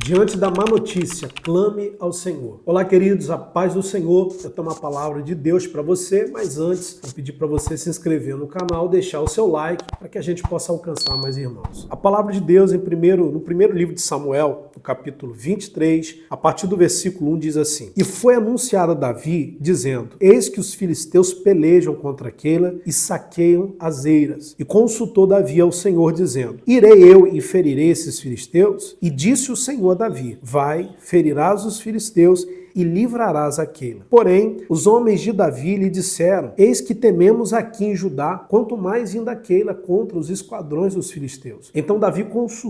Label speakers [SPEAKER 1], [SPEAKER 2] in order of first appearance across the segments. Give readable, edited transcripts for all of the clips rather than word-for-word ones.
[SPEAKER 1] Diante da má notícia, clame ao Senhor. Olá, queridos, a paz do Senhor. Eu tenho uma palavra de Deus para você, mas antes, vou pedir para você se inscrever no canal, deixar o seu like, para que a gente possa alcançar mais irmãos. A palavra de Deus no primeiro livro de Samuel, no capítulo 23, a partir do versículo 1, diz assim: E foi anunciado a Davi, dizendo: Eis que os filisteus pelejam contra Queila e saqueiam as eiras. E consultou Davi ao Senhor, dizendo: Irei eu e ferirei esses filisteus? E disse o Senhor a Davi: Vai, ferirás os filisteus e livrarás a Queila. Porém, os homens de Davi lhe disseram: Eis que tememos aqui em Judá, quanto mais ainda Queila contra os esquadrões dos filisteus. Então Davi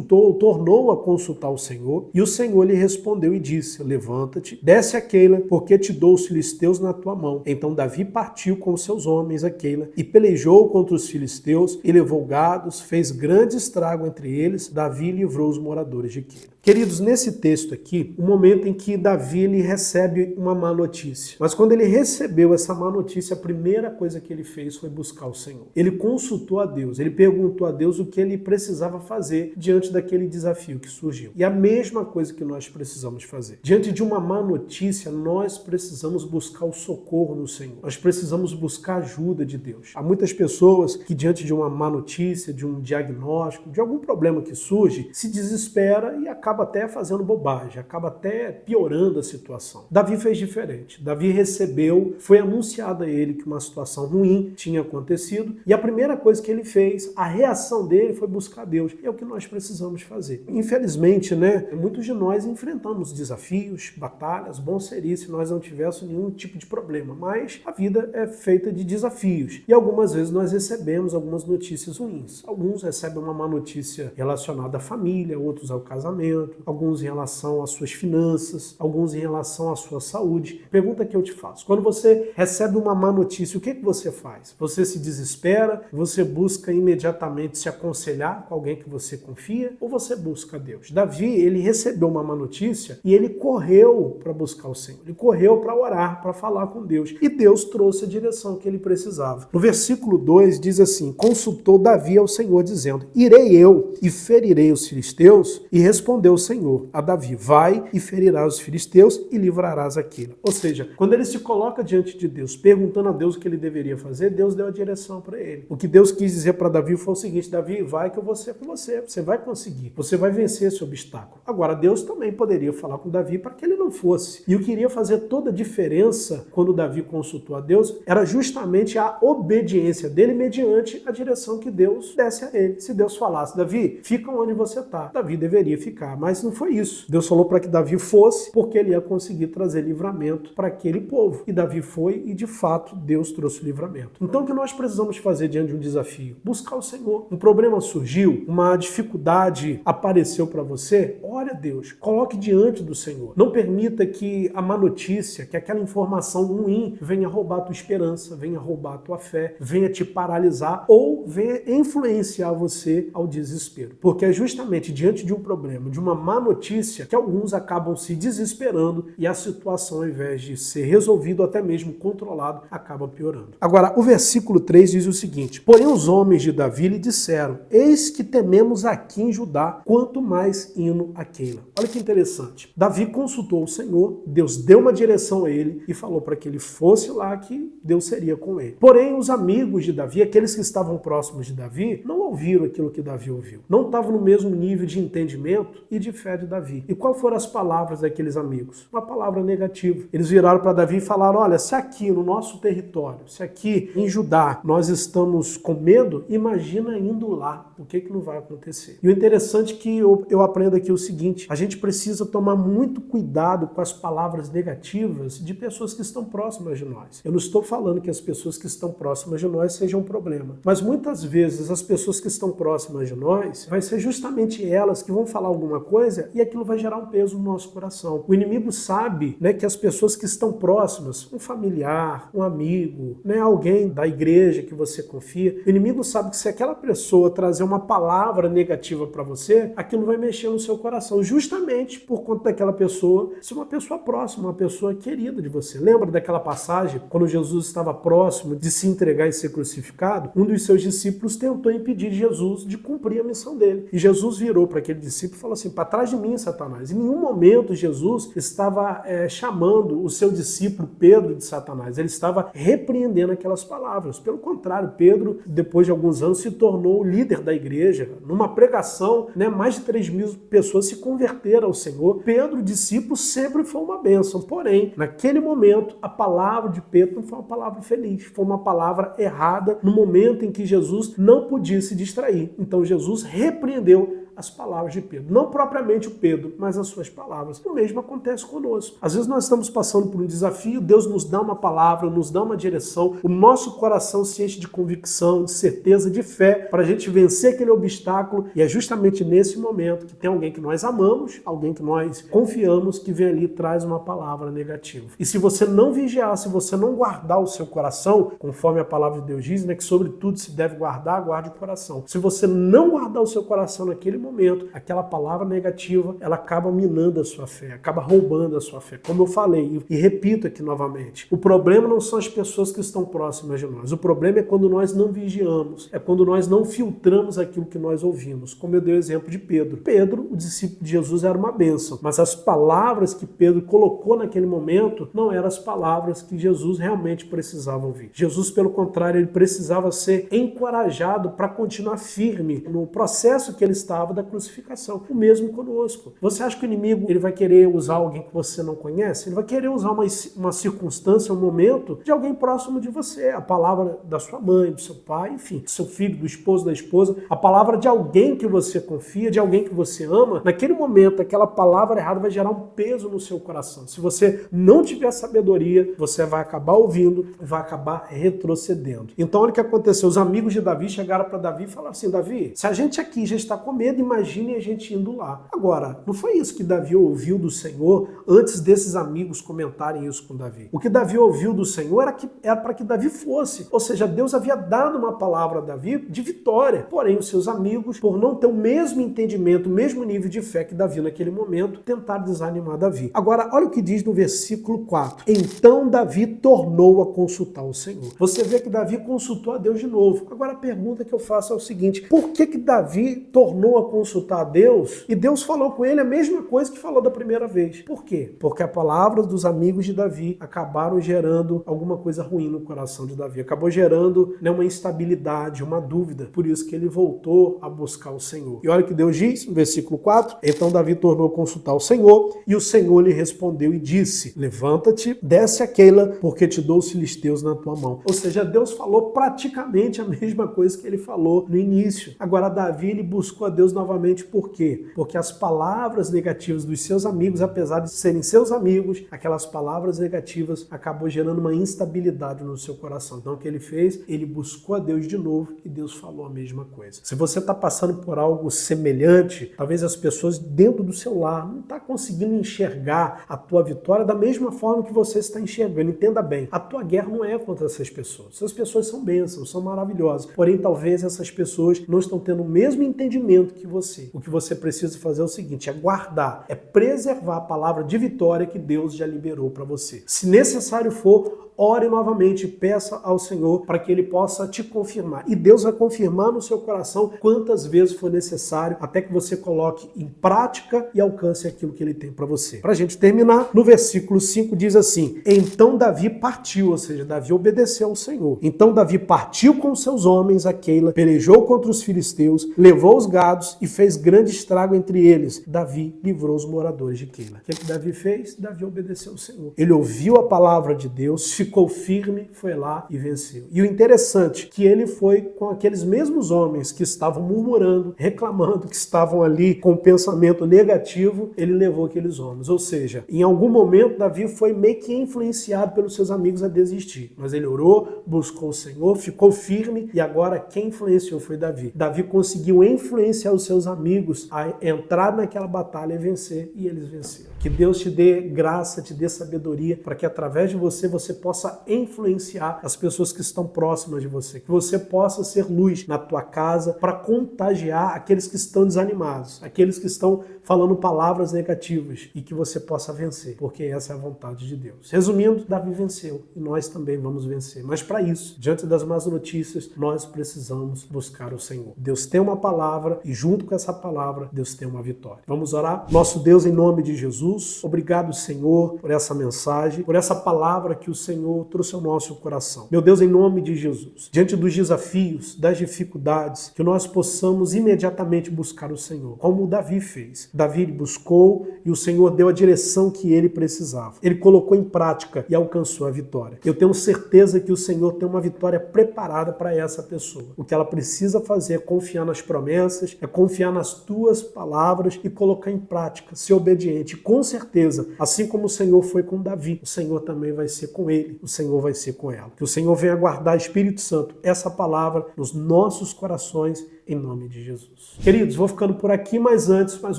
[SPEAKER 1] tornou a consultar o Senhor, e o Senhor lhe respondeu e disse: Levanta-te, desce a Queila, porque te dou os filisteus na tua mão. Então Davi partiu com seus homens a Queila e pelejou contra os filisteus e levou gados, fez grande estrago entre eles. Davi livrou os moradores de Queila. Queridos, nesse texto aqui, o momento em que Davi ele recebe uma má notícia. Mas quando ele recebeu essa má notícia, a primeira coisa que ele fez foi buscar o Senhor. Ele consultou a Deus, ele perguntou a Deus o que ele precisava fazer diante daquele desafio que surgiu. E a mesma coisa que nós precisamos fazer. Diante de uma má notícia, nós precisamos buscar o socorro no Senhor. Nós precisamos buscar a ajuda de Deus. Há muitas pessoas que diante de uma má notícia, de um diagnóstico, de algum problema que surge, se desespera e acaba até fazendo bobagem, acaba até piorando a situação. Davi fez diferente. Davi recebeu, foi anunciado a ele que uma situação ruim tinha acontecido, e a primeira coisa que ele fez, a reação dele foi buscar Deus. É o que nós precisamos fazer. Infelizmente, muitos de nós enfrentamos desafios, batalhas. Bom seria se nós não tivéssemos nenhum tipo de problema, mas a vida é feita de desafios, e algumas vezes nós recebemos algumas notícias ruins. Alguns recebem uma má notícia relacionada à família, outros ao casamento, alguns em relação às suas finanças, alguns em relação à sua saúde. Pergunta que eu te faço: quando você recebe uma má notícia, o que você faz? Você se desespera? Você busca imediatamente se aconselhar com alguém que você confia? Ou você busca Deus? Davi, ele recebeu uma má notícia e ele correu para buscar o Senhor. Ele correu para orar, para falar com Deus. E Deus trouxe a direção que ele precisava. No versículo 2 diz assim: Consultou Davi ao Senhor, dizendo: Irei eu e ferirei os filisteus? E respondeu o Senhor a Davi: Vai e ferirás os filisteus e livrarás a Queila. Ou seja, quando ele se coloca diante de Deus, perguntando a Deus o que ele deveria fazer, Deus deu a direção para ele. O que Deus quis dizer para Davi foi o seguinte: Davi, vai que eu vou ser com você. Você vai conseguir. Você vai vencer esse obstáculo. Agora, Deus também poderia falar com Davi para que ele não fosse. E o que iria fazer toda a diferença quando Davi consultou a Deus era justamente a obediência dele mediante a direção que Deus desse a ele. Se Deus falasse: Davi, fica onde você está, Davi deveria ficar. Mas não foi isso. Deus falou para que Davi fosse, porque ele ia conseguir trazer livramento para aquele povo. E Davi foi, e de fato Deus trouxe livramento. Então o que nós precisamos fazer diante de um desafio? Buscar o Senhor. Um problema surgiu, uma dificuldade apareceu para você, ore a Deus, coloque diante do Senhor. Não permita que a má notícia, que aquela informação ruim venha roubar a tua esperança, venha roubar a tua fé, venha te paralisar ou venha influenciar você ao desespero. Porque é justamente diante de um problema, de uma má notícia, que alguns acabam se desesperando e a situação, ao invés de ser resolvida, até mesmo controlado, acaba piorando. Agora, o versículo 3 diz o seguinte: Porém os homens de Davi lhe disseram: Eis que tememos aqui em Judá, quanto mais indo a Queila. Olha que interessante. Davi consultou o Senhor, Deus deu uma direção a ele e falou para que ele fosse lá, que Deus seria com ele. Porém, os amigos de Davi, aqueles que estavam próximos de Davi, não ouviram aquilo que Davi ouviu. Não estavam no mesmo nível de entendimento e de fé de Davi. E qual foram as palavras daqueles amigos? Uma palavra negativa. Eles viraram para Davi e falaram: olha, se aqui no nosso território, se aqui em Judá nós estamos com medo, imagina indo lá. O que não vai acontecer? E o interessante é que eu aprendo aqui o seguinte: a gente precisa tomar muito cuidado com as palavras negativas de pessoas que estão próximas de nós. Eu não estou falando que as pessoas que estão próximas de nós sejam um problema, mas muitas vezes as pessoas que estão próximas de nós, vai ser justamente elas que vão falar alguma coisa e aquilo vai gerar um peso no nosso coração. O inimigo sabe sabe, né, que as pessoas que estão próximas, um familiar, um amigo, né, alguém da igreja que você confia, o inimigo sabe que se aquela pessoa trazer uma palavra negativa para você, aquilo vai mexer no seu coração, justamente por conta daquela pessoa ser uma pessoa próxima, uma pessoa querida de você. Lembra daquela passagem, quando Jesus estava próximo de se entregar e ser crucificado? Um dos seus discípulos tentou impedir Jesus de cumprir a missão dele. E Jesus virou para aquele discípulo e falou assim: para trás de mim, Satanás. Em nenhum momento Jesus estava chamando o seu discípulo Pedro de Satanás. Ele estava repreendendo aquelas palavras. Pelo contrário, Pedro, depois de alguns anos, se tornou o líder da igreja. Numa pregação, né, mais de 3.000 pessoas se converteram ao Senhor. Pedro, discípulo, sempre foi uma bênção. Porém, naquele momento, a palavra de Pedro não foi uma palavra feliz. Foi uma palavra errada no momento em que Jesus não podia se distrair. Então Jesus repreendeu as palavras de Pedro. Não propriamente o Pedro, mas as suas palavras. O mesmo acontece conosco. Às vezes nós estamos passando por um desafio, Deus nos dá uma palavra, nos dá uma direção, o nosso coração se enche de convicção, de certeza, de fé, para a gente vencer aquele obstáculo, e é justamente nesse momento que tem alguém que nós amamos, alguém que nós confiamos, que vem ali e traz uma palavra negativa. E se você não vigiar, se você não guardar o seu coração, conforme a palavra de Deus diz, né, que sobre tudo se deve guardar, guarde o coração. Se você não guardar o seu coração naquele momento, aquela palavra negativa, ela acaba minando a sua fé, acaba roubando a sua fé. Como eu falei, e repito aqui novamente, o problema não são as pessoas que estão próximas de nós, o problema é quando nós não vigiamos, é quando nós não filtramos aquilo que nós ouvimos. Como eu dei o exemplo de Pedro. Pedro, o discípulo de Jesus, era uma bênção, mas as palavras que Pedro colocou naquele momento não eram as palavras que Jesus realmente precisava ouvir. Jesus, pelo contrário, ele precisava ser encorajado para continuar firme no processo que ele estava da crucificação. O mesmo conosco. Você acha que o inimigo ele vai querer usar alguém que você não conhece? Ele vai querer usar uma circunstância, um momento de alguém próximo de você. A palavra da sua mãe, do seu pai, enfim, do seu filho, do esposo, da esposa. A palavra de alguém que você confia, de alguém que você ama. Naquele momento, aquela palavra errada vai gerar um peso no seu coração. Se você não tiver sabedoria, você vai acabar ouvindo e vai acabar retrocedendo. Então, olha o que aconteceu. Os amigos de Davi chegaram para Davi e falaram assim: Davi, se a gente aqui já está com medo, imagine a gente indo lá. Agora, não foi isso que Davi ouviu do Senhor antes desses amigos comentarem isso com Davi. O que Davi ouviu do Senhor era para que Davi fosse. Ou seja, Deus havia dado uma palavra a Davi de vitória. Porém, os seus amigos, por não ter o mesmo entendimento, o mesmo nível de fé que Davi naquele momento, tentaram desanimar Davi. Agora, olha o que diz no versículo 4. Então Davi tornou a consultar o Senhor. Você vê que Davi consultou a Deus de novo. Agora, a pergunta que eu faço é o seguinte: por que Davi tornou a consultar a Deus e Deus falou com ele a mesma coisa que falou da primeira vez? Por quê? Porque a palavra dos amigos de Davi acabaram gerando alguma coisa ruim no coração de Davi. Acabou gerando, né, uma instabilidade, uma dúvida. Por isso que ele voltou a buscar o Senhor. E olha o que Deus diz no versículo 4. Então Davi tornou a consultar o Senhor e o Senhor lhe respondeu e disse: levanta-te, desce a Keila, porque te dou os filisteus na tua mão. Ou seja, Deus falou praticamente a mesma coisa que ele falou no início. Agora Davi, ele buscou a Deus novamente. Por quê? Porque as palavras negativas dos seus amigos, apesar de serem seus amigos, aquelas palavras negativas acabou gerando uma instabilidade no seu coração. Então o que ele fez? Ele buscou a Deus de novo e Deus falou a mesma coisa. Se você está passando por algo semelhante, talvez as pessoas dentro do seu lar não estão conseguindo enxergar a tua vitória da mesma forma que você está enxergando. Entenda bem, a tua guerra não é contra essas pessoas. Essas pessoas são bênçãos, são maravilhosas. Porém, talvez essas pessoas não estão tendo o mesmo entendimento que você. O que você precisa fazer é o seguinte: é guardar, é preservar a palavra de vitória que Deus já liberou para você. Se necessário for, ore novamente, peça ao Senhor para que Ele possa te confirmar. E Deus vai confirmar no seu coração quantas vezes for necessário, até que você coloque em prática e alcance aquilo que Ele tem para você. Para a gente terminar, no versículo 5 diz assim: então Davi partiu, ou seja, Davi obedeceu ao Senhor. Então Davi partiu com seus homens a Keila, pelejou contra os filisteus, levou os gados e fez grande estrago entre eles. Davi livrou os moradores de Keila. O que Davi fez? Davi obedeceu ao Senhor. Ele ouviu a palavra de Deus, ficou firme, foi lá e venceu. E o interessante é que ele foi com aqueles mesmos homens que estavam murmurando, reclamando, que estavam ali com um pensamento negativo, ele levou aqueles homens. Ou seja, em algum momento Davi foi meio que influenciado pelos seus amigos a desistir. Mas ele orou, buscou o Senhor, ficou firme e agora quem influenciou foi Davi. Davi conseguiu influenciar os seus seus amigos a entrar naquela batalha e vencer, e eles venceram. Que Deus te dê graça, te dê sabedoria, para que através de você, você possa influenciar as pessoas que estão próximas de você, que você possa ser luz na tua casa para contagiar aqueles que estão desanimados, aqueles que estão falando palavras negativas, e que você possa vencer, porque essa é a vontade de Deus. Resumindo, Davi venceu e nós também vamos vencer. Mas para isso, diante das más notícias, nós precisamos buscar o Senhor. Deus tem uma palavra e junto com essa palavra, Deus tem uma vitória. Vamos orar? Nosso Deus, em nome de Jesus, obrigado, Senhor, por essa mensagem, por essa palavra que o Senhor trouxe ao nosso coração. Meu Deus, em nome de Jesus, diante dos desafios, das dificuldades, que nós possamos imediatamente buscar o Senhor, como o Davi fez. Davi buscou e o Senhor deu a direção que ele precisava. Ele colocou em prática e alcançou a vitória. Eu tenho certeza que o Senhor tem uma vitória preparada para essa pessoa. O que ela precisa fazer é confiar nas promessas, é confiar nas tuas palavras e colocar em prática, ser obediente. Com certeza, assim como o Senhor foi com Davi, o Senhor também vai ser com ele, o Senhor vai ser com ela. Que o Senhor venha guardar, Espírito Santo, essa palavra nos nossos corações, em nome de Jesus. Queridos, vou ficando por aqui, mas antes, mais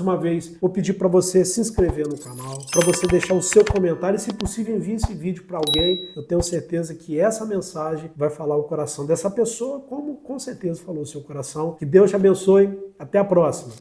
[SPEAKER 1] uma vez, vou pedir para você se inscrever no canal, para você deixar o seu comentário e, se possível, envie esse vídeo para alguém. Eu tenho certeza que essa mensagem vai falar o coração dessa pessoa, como com certeza falou o seu coração. Que Deus te abençoe. Até a próxima.